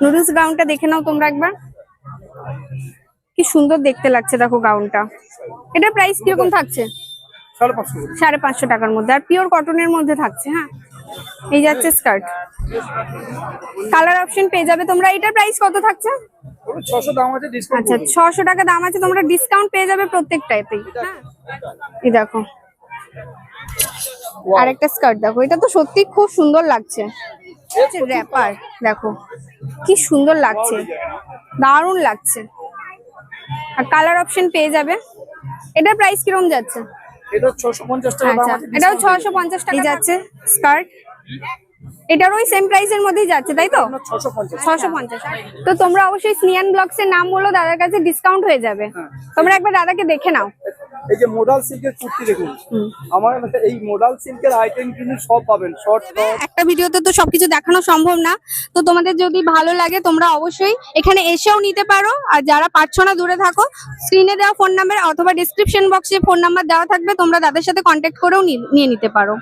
Noodles গাউনটা দেখে নাও তোমরা একবার, কি সুন্দর দেখতে লাগছে দেখো গাউনটা। এটার প্রাইস কিরকম থাকছে? 550 টাকার মধ্যে, আর পিওর কটনের মধ্যে থাকছে। হ্যাঁ, এই যাচ্ছে স্কার্ট, কালার অপশন পেয়ে যাবে তোমরা। এটার প্রাইস কত থাকছে? 600 দাম আছে, ডিসকাউন্ট। আচ্ছা, 600 টাকা দাম আছে, তোমরা ডিসকাউন্ট পেয়ে যাবে প্রত্যেকটাতেই। হ্যাঁ, এই দেখো আর একটা স্কার্ট দেখো, এটা তো সত্যি খুব সুন্দর লাগছে। র্যাপার দেখো কি সুন্দর লাগছে, দারুণ লাগছে। আর কালার অপশন পেয়ে যাবে। এটার প্রাইস কিরকম যাচ্ছে? এটা 650 টাকা দাম আচ্ছা, আছে, এটাও 650 টাকা যাচ্ছে স্কার্ট। এটার ওই সেম প্রাইসের মধ্যেই যাচ্ছে, তাই তো? 650। তো তোমরা অবশ্যই স্নিয়ান ব্লগস এর নাম বলো, দাদার কাছে ডিসকাউন্ট হয়ে যাবে। তোমরা একবার দাদাকে দেখে নাও। এই যে মডাল সিল্কের কুর্তি দেখুন, আমার এই মডাল সিল্কের আইটেম কিন্তু সব পাবেন। শর্ট একটা ভিডিওতে তো সবকিছু দেখানো সম্ভব না, তো তোমাদের যদি ভালো লাগে তোমরা অবশ্যই এখানে এসেও নিতে পারো। আর যারা পারছো না, দূরে থাকো, স্ক্রিনে দেওয়া ফোন নাম্বার অথবা ডিসক্রিপশন বক্সে ফোন নাম্বার দেওয়া থাকবে, তোমরা দাদার সাথে কন্ট্যাক্ট করেও নিয়ে নিতে পারো।